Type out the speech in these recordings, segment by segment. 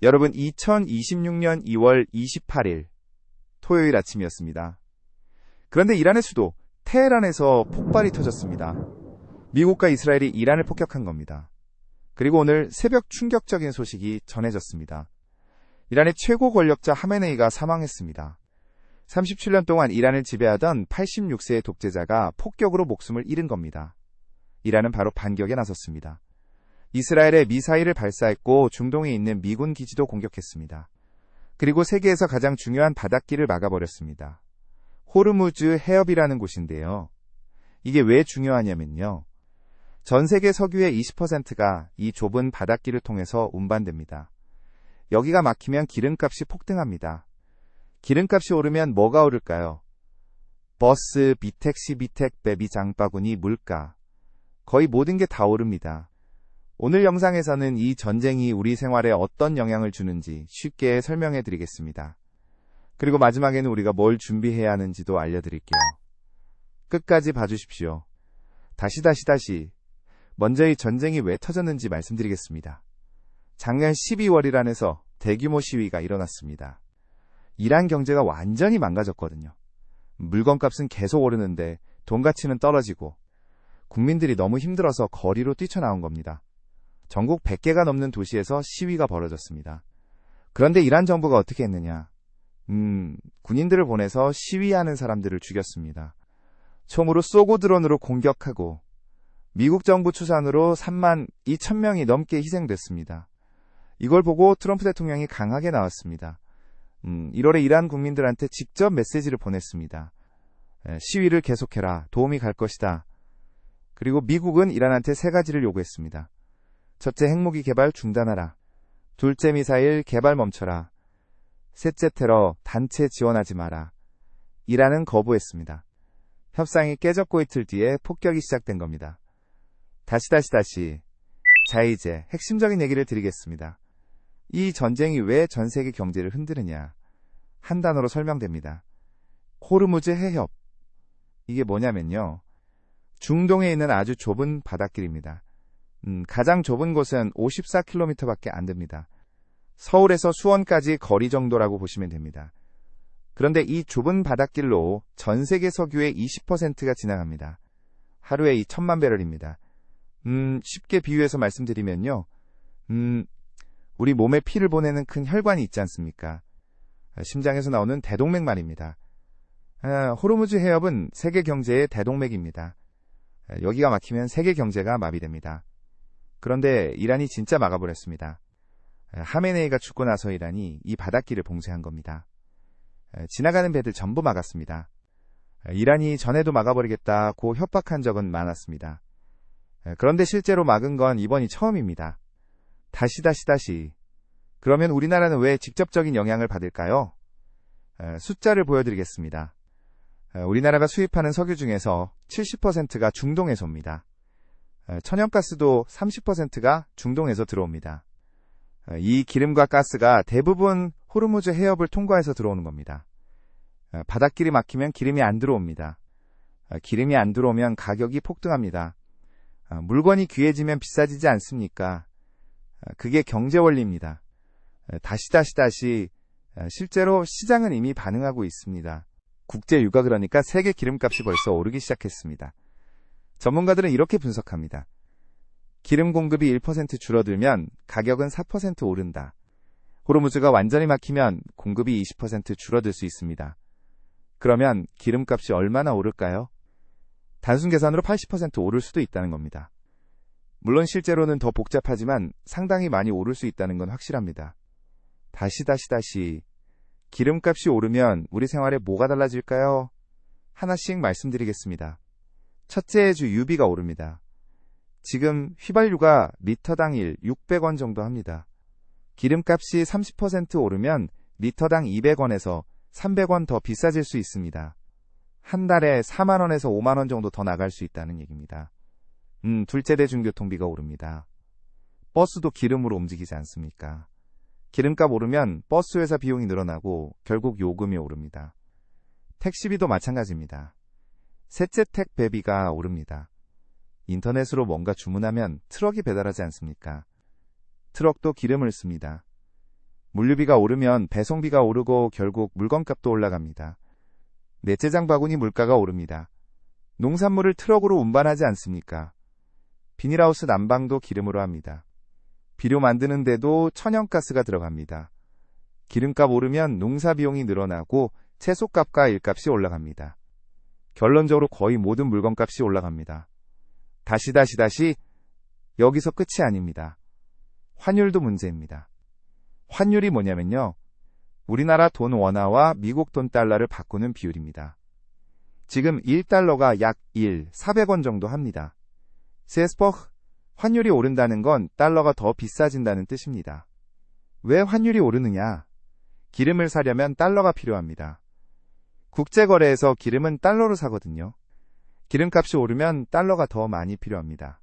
여러분, 2026년 2월 28일 토요일 아침이었습니다. 그런데 이란의 수도 테헤란에서 폭발이 터졌습니다. 미국과 이스라엘이 이란을 폭격한 겁니다. 그리고 오늘 새벽 충격적인 소식이 전해졌습니다. 이란의 최고 권력자 하메네이가 사망했습니다. 37년 동안 이란을 지배하던 86세의 독재자가 폭격으로 목숨을 잃은 겁니다. 이란은 바로 반격에 나섰습니다. 이스라엘에 미사일을 발사했고 중동에 있는 미군 기지도 공격했습니다. 그리고 세계에서 가장 중요한 바닷길을 막아버렸습니다. 호르무즈 해협이라는 곳인데요. 이게 왜 중요하냐면요. 전 세계 석유의 20%가 이 좁은 바닷길을 통해서 운반됩니다. 여기가 막히면 기름값이 폭등합니다. 기름값이 오르면 뭐가 오를까요? 버스, 비택시, 비택배, 장바구니, 물가. 거의 모든 게 다 오릅니다. 오늘 영상에서는 이 전쟁이 우리 생활에 어떤 영향을 주는지 쉽게 설명해 드리겠습니다. 그리고 마지막에는 우리가 뭘 준비해야 하는지도 알려드릴게요. 끝까지 봐주십시오. 다시. 먼저 이 전쟁이 왜 터졌는지 말씀드리겠습니다. 작년 12월 이란에서 대규모 시위가 일어났습니다. 이란 경제가 완전히 망가졌거든요. 물건값은 계속 오르는데 돈 가치는 떨어지고 국민들이 너무 힘들어서 거리로 뛰쳐나온 겁니다. 전국 100개가 넘는 도시에서 시위가 벌어졌습니다. 그런데 이란 정부가 어떻게 했느냐? 군인들을 보내서 시위하는 사람들을 죽였습니다. 총으로 쏘고 드론으로 공격하고 미국 정부 추산으로 3만 2천 명이 넘게 희생됐습니다. 이걸 보고 트럼프 대통령이 강하게 나왔습니다. 1월에 이란 국민들한테 직접 메시지를 보냈습니다. 시위를 계속해라. 도움이 갈 것이다. 그리고 미국은 이란한테 3가지를 요구했습니다. 첫째, 핵무기 개발 중단하라. 둘째, 미사일 개발 멈춰라. 셋째, 테러 단체 지원하지 마라. 이란은 거부했습니다. 협상이 깨졌고 이틀 뒤에 폭격이 시작된 겁니다. 다시. 자, 이제 핵심적인 얘기를 드리겠습니다. 이 전쟁이 왜 전 세계 경제를 흔드느냐? 한 단어로 설명됩니다. 호르무즈 해협. 이게 뭐냐면요. 중동에 있는 아주 좁은 바닷길입니다. 가장 좁은 곳은 54km밖에 안 됩니다. 서울에서 수원까지 거리 정도라고 보시면 됩니다. 그런데 이 좁은 바닷길로 전 세계 석유의 20%가 지나갑니다. 하루에 2천만 배럴입니다. 쉽게 비유해서 말씀드리면요. 우리 몸에 피를 보내는 큰 혈관이 있지 않습니까? 심장에서 나오는 대동맥 말입니다. 호르무즈 해협은 세계 경제의 대동맥입니다. 여기가 막히면 세계 경제가 마비됩니다. 그런데 이란이 진짜 막아버렸습니다. 하메네이가 죽고 나서 이란이 이 바닷길을 봉쇄한 겁니다. 지나가는 배들 전부 막았습니다. 이란이 전에도 막아버리겠다고 협박한 적은 많았습니다. 그런데 실제로 막은 건 이번이 처음입니다. 다시. 그러면 우리나라는 왜 직접적인 영향을 받을까요? 숫자를 보여드리겠습니다. 우리나라가 수입하는 석유 중에서 70%가 중동에서 옵니다. 천연가스도 30%가 중동에서 들어옵니다. 이 기름과 가스가 대부분 호르무즈 해협을 통과해서 들어오는 겁니다. 바닷길이 막히면 기름이 안 들어옵니다. 기름이 안 들어오면 가격이 폭등합니다. 물건이 귀해지면 비싸지지 않습니까? 그게 경제 원리입니다. 다시. 실제로 시장은 이미 반응하고 있습니다. 국제 유가 그러니까 세계 기름값이 벌써 오르기 시작했습니다. 전문가들은 이렇게 분석합니다. 기름 공급이 1% 줄어들면 가격은 4% 오른다. 호르무즈가 완전히 막히면 공급이 20% 줄어들 수 있습니다. 그러면 기름값이 얼마나 오를까요? 단순 계산으로 80% 오를 수도 있다는 겁니다. 물론 실제로는 더 복잡하지만 상당히 많이 오를 수 있다는 건 확실합니다. 다시. 기름값이 오르면 우리 생활에 뭐가 달라질까요? 하나씩 말씀드리겠습니다. 첫째, 주 유비가 오릅니다. 지금 휘발유가 리터당 600원 정도 합니다. 기름값이 30% 오르면 리터당 200원에서 300원 더 비싸질 수 있습니다. 한 달에 4만원에서 5만원 정도 더 나갈 수 있다는 얘기입니다. 둘째, 대중교통비가 오릅니다. 버스도 기름으로 움직이지 않습니까? 기름값 오르면 버스 회사 비용이 늘어나고 결국 요금이 오릅니다. 택시비도 마찬가지입니다. 셋째, 택배비가 오릅니다. 인터넷으로 뭔가 주문하면 트럭이 배달하지 않습니까? 트럭도 기름을 씁니다. 물류비가 오르면 배송비가 오르고 결국 물건값도 올라갑니다. 넷째 장바구니 물가가 오릅니다. 농산물을 트럭으로 운반하지 않습니까? 비닐하우스 난방도 기름으로 합니다. 비료 만드는데도 천연가스가 들어갑니다. 기름값 오르면 농사 비용이 늘어나고 채소값과 일값이 올라갑니다. 결론적으로 거의 모든 물건값이 올라갑니다. 다시 여기서 끝이 아닙니다. 환율도 문제입니다. 환율이 뭐냐면요. 우리나라 돈 원화와 미국 돈 달러를 바꾸는 비율입니다. 지금 1달러가 약 400원 정도 합니다. 세스퍼 환율이 오른다는 건 달러가 더 비싸진다는 뜻입니다. 왜 환율이 오르느냐? 기름을 사려면 달러가 필요합니다. 국제거래에서 기름은 달러로 사거든요. 기름값이 오르면 달러가 더 많이 필요합니다.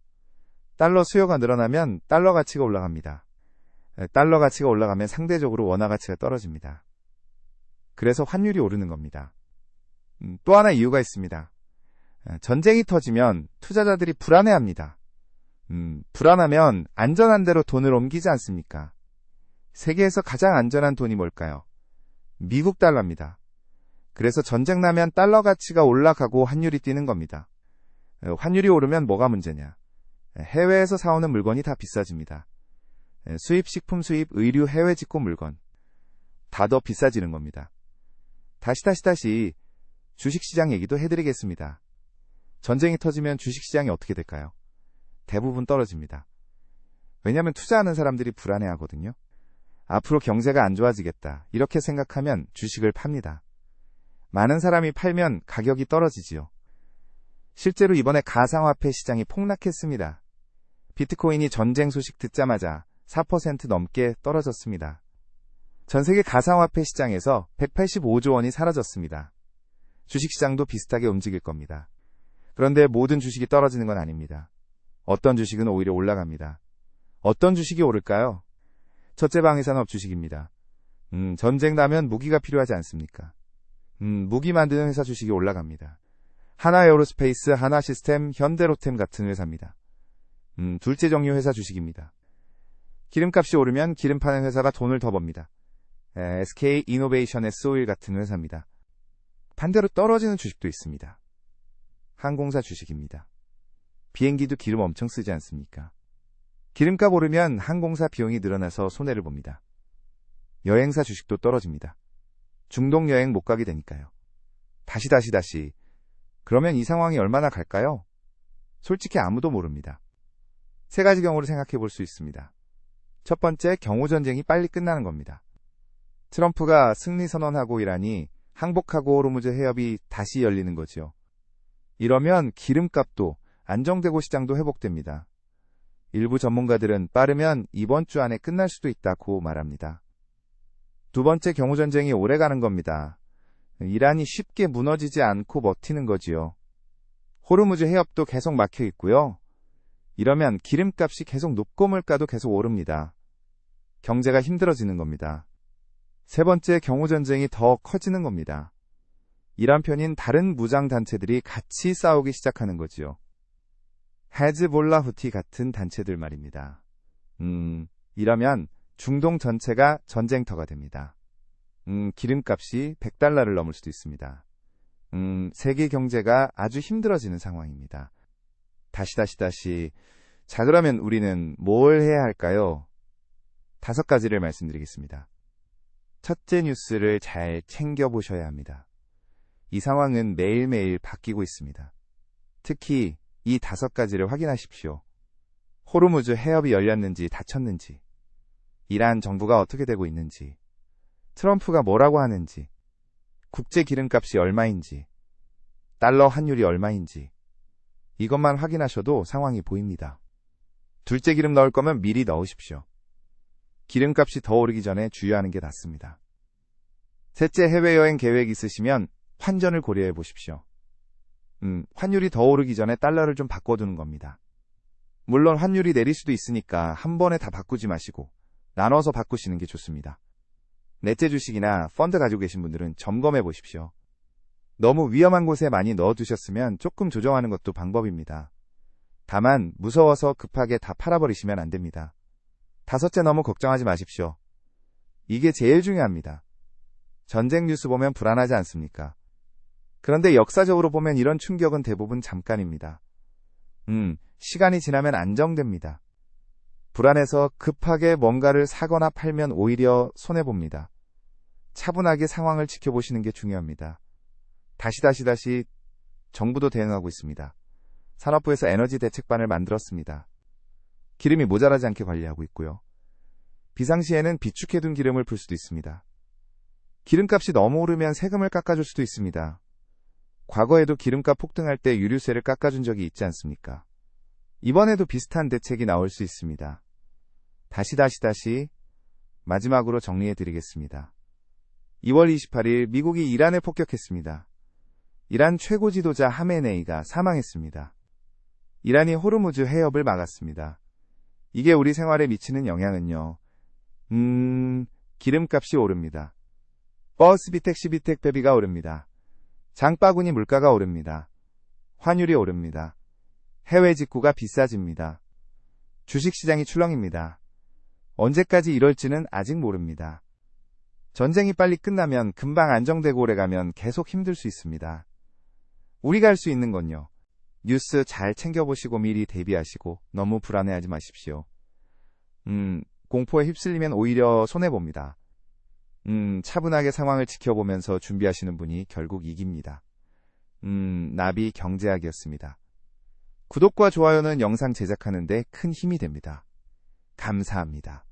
달러 수요가 늘어나면 달러 가치가 올라갑니다. 달러 가치가 올라가면 상대적으로 원화 가치가 떨어집니다. 그래서 환율이 오르는 겁니다. 또 하나 이유가 있습니다. 전쟁이 터지면 투자자들이 불안해합니다. 불안하면 안전한 데로 돈을 옮기지 않습니까? 세계에서 가장 안전한 돈이 뭘까요? 미국 달러입니다. 그래서 전쟁 나면 달러 가치가 올라가고 환율이 뛰는 겁니다. 환율이 오르면 뭐가 문제냐? 해외에서 사오는 물건이 다 비싸집니다. 수입 식품 수입, 의류, 해외 직구 물건 다 더 비싸지는 겁니다. 다시 주식시장 얘기도 해드리겠습니다. 전쟁이 터지면 주식시장이 어떻게 될까요? 대부분 떨어집니다. 왜냐하면 투자하는 사람들이 불안해하거든요. 앞으로 경제가 안 좋아지겠다 이렇게 생각하면 주식을 팝니다. 많은 사람이 팔면 가격이 떨어지지요. 실제로 이번에 가상화폐 시장이 폭락했습니다. 비트코인이 전쟁 소식 듣자마자 4% 넘게 떨어졌습니다. 전 세계 가상화폐 시장에서 185조 원이 사라졌습니다. 주식시장도 비슷하게 움직일 겁니다. 그런데 모든 주식이 떨어지는 건 아닙니다. 어떤 주식은 오히려 올라갑니다. 어떤 주식이 오를까요? 첫째 방위산업 주식입니다. 전쟁 나면 무기가 필요하지 않습니까? 무기 만드는 회사 주식이 올라갑니다. 하나에어로스페이스, 하나시스템, 현대로템 같은 회사입니다. 둘째 정유 회사 주식입니다. 기름값이 오르면 기름 파는 회사가 돈을 더 법니다. SK 이노베이션 S-오일 같은 회사입니다. 반대로 떨어지는 주식도 있습니다. 항공사 주식입니다. 비행기도 기름 엄청 쓰지 않습니까? 기름값 오르면 항공사 비용이 늘어나서 손해를 봅니다. 여행사 주식도 떨어집니다. 중동 여행 못 가게 되니까요. 다시. 그러면 이 상황이 얼마나 갈까요? 솔직히 아무도 모릅니다. 세 가지 경우를 생각해 볼 수 있습니다. 첫 번째, 경호전쟁이 빨리 끝나는 겁니다. 트럼프가 승리 선언하고 이라니 항복하고 호르무즈 해협이 다시 열리는 거죠. 이러면 기름값도 안정되고 시장도 회복됩니다. 일부 전문가들은 빠르면 이번 주 안에 끝날 수도 있다고 말합니다. 두 번째, 경호전쟁이 오래 가는 겁니다. 이란이 쉽게 무너지지 않고 버티는 거지요. 호르무즈 해협도 계속 막혀 있고요. 이러면 기름값이 계속 높고 물가도 계속 오릅니다. 경제가 힘들어지는 겁니다. 세 번째, 경호전쟁이 더 커지는 겁니다. 이란 편인 다른 무장단체들이 같이 싸우기 시작하는 거지요. 헤즈볼라 후티 같은 단체들 말입니다. 이러면 중동 전체가 전쟁터가 됩니다. 기름값이 100달러를 넘을 수도 있습니다. 세계 경제가 아주 힘들어지는 상황입니다. 다시. 자, 그러면 우리는 뭘 해야 할까요? 5가지를 말씀드리겠습니다. 첫째, 뉴스를 잘 챙겨보셔야 합니다. 이 상황은 매일매일 바뀌고 있습니다. 특히 이 5가지를 확인하십시오. 호르무즈 해협이 열렸는지 닫혔는지, 이란 정부가 어떻게 되고 있는지, 트럼프가 뭐라고 하는지, 국제 기름값이 얼마인지, 달러 환율이 얼마인지, 이것만 확인하셔도 상황이 보입니다. 둘째, 기름 넣을 거면 미리 넣으십시오. 기름값이 더 오르기 전에 주의하는 게 낫습니다. 셋째, 해외여행 계획 있으시면 환전을 고려해 보십시오. 환율이 더 오르기 전에 달러를 좀 바꿔두는 겁니다. 물론 환율이 내릴 수도 있으니까 한 번에 다 바꾸지 마시고 나눠서 바꾸시는 게 좋습니다. 넷째, 주식이나 펀드 가지고 계신 분들은 점검해 보십시오. 너무 위험한 곳에 많이 넣어두셨으면 조금 조정하는 것도 방법입니다. 다만 무서워서 급하게 다 팔아버리시면 안 됩니다. 5째, 너무 걱정하지 마십시오. 이게 제일 중요합니다. 전쟁 뉴스 보면 불안하지 않습니까? 그런데 역사적으로 보면 이런 충격은 대부분 잠깐입니다. 시간이 지나면 안정됩니다. 불안해서 급하게 뭔가를 사거나 팔면 오히려 손해봅니다. 차분하게 상황을 지켜보시는 게 중요합니다. 다시 정부도 대응하고 있습니다. 산업부에서 에너지 대책반을 만들었습니다. 기름이 모자라지 않게 관리하고 있고요. 비상시에는 비축해둔 기름을 풀 수도 있습니다. 기름값이 너무 오르면 세금을 깎아줄 수도 있습니다. 과거에도 기름값 폭등할 때 유류세를 깎아준 적이 있지 않습니까? 이번에도 비슷한 대책이 나올 수 있습니다. 마지막으로 정리해드리겠습니다. 2월 28일 미국이 이란을 폭격했습니다. 이란 최고 지도자 하메네이가 사망했습니다. 이란이 호르무즈 해협을 막았습니다. 이게 우리 생활에 미치는 영향은요. 기름값이 오릅니다. 버스비, 택시비, 택배비가 오릅니다. 장바구니 물가가 오릅니다. 환율이 오릅니다. 해외 직구가 비싸집니다. 주식시장이 출렁입니다. 언제까지 이럴지는 아직 모릅니다. 전쟁이 빨리 끝나면 금방 안정되고 오래가면 계속 힘들 수 있습니다. 우리가 할 수 있는 건요. 뉴스 잘 챙겨보시고 미리 대비하시고 너무 불안해하지 마십시오. 공포에 휩쓸리면 오히려 손해봅니다. 차분하게 상황을 지켜보면서 준비하시는 분이 결국 이깁니다. 나비 경제학이었습니다. 구독과 좋아요는 영상 제작하는 데 큰 힘이 됩니다. 감사합니다.